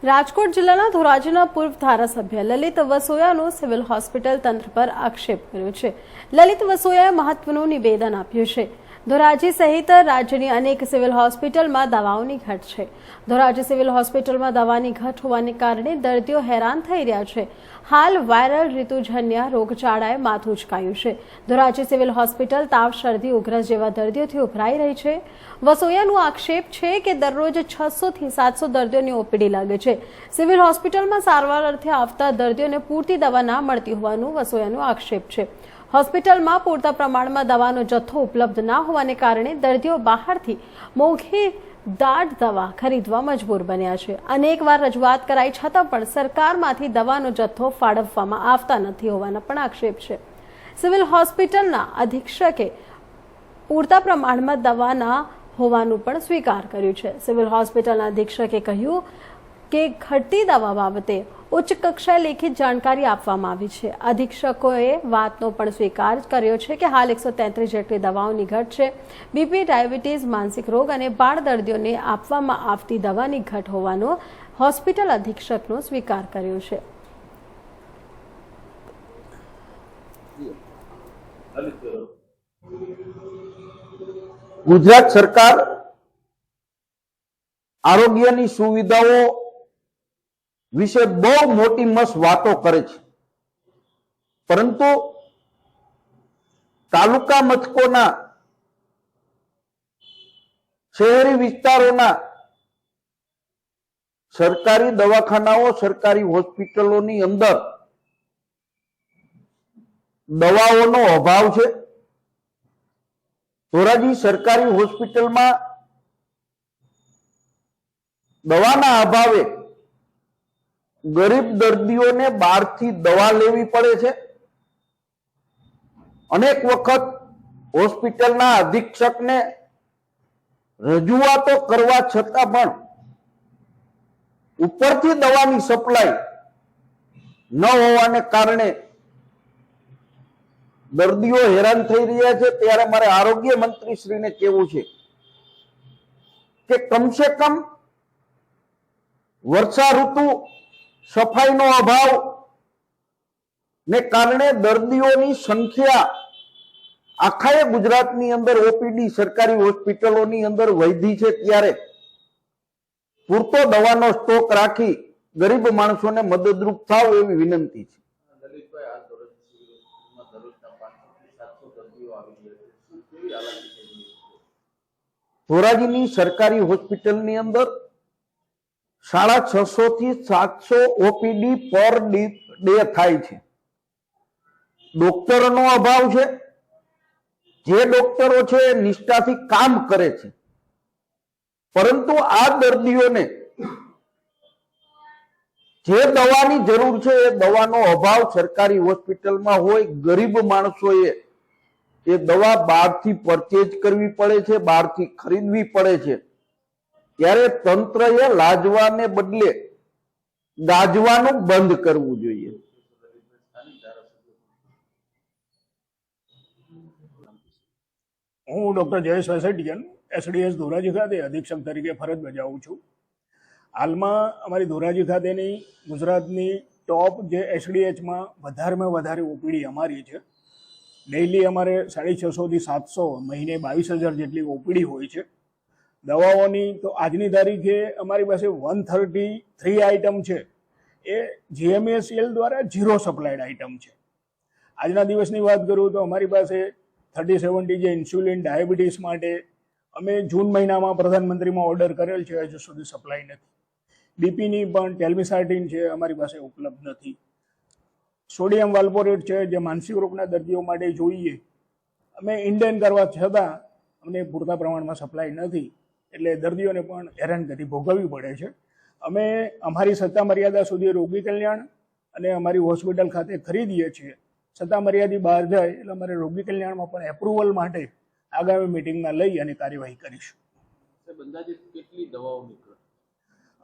રાજકોટ જિલ્લાના ધોરાજીના પૂર્વ ધારાસભ્ય લલિત વસોયાનો સિવિલ હોસ્પિટલ તંત્ર પર આક્ષેપ કર્યો છે। લલિત વસોયાએ મહત્વનું નિવેદન આપ્યું છે। ધોરાજી સહિત રાજ્યની અનેક સિવિલ હોસ્પિટલમાં દવાઓની ઘટ છે। ધોરાજી સિવિલ હોસ્પિટલમાં દવાની ઘટ હોવાને કારણે દર્દીઓ હેરાન થઈ રહ્યા છે। હાલ વાયરલ ઋતુજન્ય રોગચાળાએ માથું ઉચકાયું છે। ધોરાજી સિવિલ હોસ્પિટલ તાવ, શરદી, ઉધરસ જેવા દર્દીઓથી ઉભરાઈ રહી છે। વસોયાનો આક્ષેપ છે કે દરરોજ 600 થી 700 દર્દીઓની ઓપીડી લાગે છે। સિવિલ હોસ્પિટલમાં સારવાર અર્થે આવતા દર્દીઓને પૂરતી દવા ના મળતી હોવાનું વસોયાનો આક્ષેપ છે। હોસ્પિટલમાં પૂરતા પ્રમાણમાં દવાનો જથ્થો ઉપલબ્ધ ના હોવાને કારણે દર્દીઓ બહારથી મોંઘી દાટ દવા ખરીદવા મજબૂર બન્યા છે। અનેકવાર રજૂઆત કરાઈ છતાં પણ સરકારમાંથી દવાનો જથ્થો ફાળવવામાં આવતા નથી હોવાના પણ આક્ષેપ છે। સિવિલ હોસ્પિટલના અધિક્ષકે પૂરતા પ્રમાણમાં દવાના હોવાનું પણ સ્વીકાર કર્યું છે। સિવિલ હોસ્પિટલના અધિક્ષકે કહ્યું કે ઘટતી દવા બાબતે ઉચ્ચ કક્ષાએ લેખિત જાણકારી આપવામાં આવી છે। અધિક્ષકોએ વાતનો પણ સ્વીકાર કર્યો છે કે હાલ 133 જેટલી દવાઓની ઘટ છે। બીપી, ડાયાબિટીસ, માનસિક રોગ અને બાળ દર્દીઓને આપવામાં આવતી દવાની ઘટ હોવાનો હોસ્પિટલ અધિક્ષકનો સ્વીકાર કર્યો છે। ગુજરાત સરકાર આરોગ્યની સુવિધાઓ વિશે બહુ મોટી મસ્ત વાતો કરે છે, પરંતુ તાલુકા મથકોના શહેરી વિસ્તારોના સરકારી દવાખાનાઓ, સરકારી હોસ્પિટલોની અંદર દવાઓનો અભાવ છે। ધોરાજી સરકારી હોસ્પિટલમાં દવાના અભાવે ગરીબ દર્દીઓને બહારથી દવા લેવી પડે છે। અનેક વખત હોસ્પિટલના અધિક્ષકને રજૂઆતો કરવા છતાં પણ ઉપરથી દવાની સપ્લાય ન હોવાને કારણે દર્દીઓ હેરાન થઈ રહ્યા છે। ત્યારે મારે આરોગ્ય મંત્રી શ્રીને કહેવું છે કે કમસે કમ વર્ષા ઋતુ, સફાઈનો અભાવ ને કારણે દર્દીઓની સંખ્યા આખા ગુજરાતની અંદર ઓપીડી સરકારી હોસ્પિટલોની અંદર વધી છે। ત્યારે પૂરતો દવાનો સ્ટોક રાખી ગરીબ માણસોને મદદરૂપ થાવ એવી વિનંતી છે। ધોરાજીની સરકારી હોસ્પિટલની અંદર 650 થી 700 ઓપીડી પર ડે થાય છે। ડોક્ટરોનો અભાવ છે। જે ડોક્ટરો છે એ નિષ્ઠાથી કામ કરે છે, પરંતુ આ દર્દીઓને જે દવાની જરૂર છે એ દવાનો અભાવ સરકારી હોસ્પિટલમાં હોય। ગરીબ માણસોએ એ દવા બહારથી પરચેજ કરવી પડે છે, બહારથી ખરીદવી પડે છે। ત્યારે તંત્રએ લાજવાને બદલે ગાજવાનું બંધ કરવું જોઈએ। હું ડોક્ટર જયેશ વેસેટિયન એસડીએસ ધોરાજી ખાતે અધિક્ષક તરીકે ફરજ બજાવું છું। હાલમાં અમારી ધોરાજી ખાતેની ગુજરાતની ટોપ જે એસડીએચમાં વધારેમાં વધારે ઓપીડી અમારી છે। ડેઇલી અમારે 650 થી 700, મહિને 22,000 જેટલી ઓપીડી હોય છે। દવાઓની તો આજની તારીખે અમારી પાસે 133 આઇટમ છે, એ જીએમએસીએલ દ્વારા ઝીરો સપ્લાયડ આઇટમ છે। આજના દિવસની વાત કરું તો અમારી પાસે 3070 જે ઇન્સ્યુલિન ડાયાબિટીસ માટે અમે જૂન મહિનામાં પ્રધાનમંત્રીમાં ઓર્ડર કરેલ છે, હજુ સુધી સપ્લાય નથી। બીપીની પણ ટેલ્મિસાર્ટિન છે, અમારી પાસે ઉપલબ્ધ નથી। સોડિયમ વાલ્પોરેટ છે, જે માનસિક રોગના દર્દીઓ માટે જોઈએ, અમે ઇન્ડેન કરવા છતાં અમને પૂરતા પ્રમાણમાં સપ્લાય નથી, એટલે દર્દીઓને પણ હેરાનગતિ ભોગવવી પડે છે। અમે અમારી સત્તા મર્યાદા સુધી રોગી કલ્યાણ અને અમારી હોસ્પિટલ ખાતે ખરીદીએ છીએ। સત્તા મર્યાદા બહાર જાય એટલે અમારે રોગી કલ્યાણમાં પણ એપ્રુવલ માટે આગામી મિટિંગમાં લઈ અને કાર્યવાહી કરીશું। અંદાજે કેટલી દવાઓ નીકળે?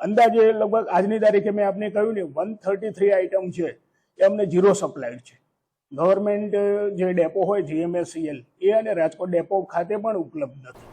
અંદાજે લગભગ આજની તારીખે મેં આપને કહ્યું ને 133 આઇટમ છે એ અમને ઝીરો સપ્લાયડ છે। ગવર્મેન્ટ જે ડેપો હોય જીએમએસસીએલ એ અને રાજકોટ ડેપો ખાતે પણ ઉપલબ્ધ નથી।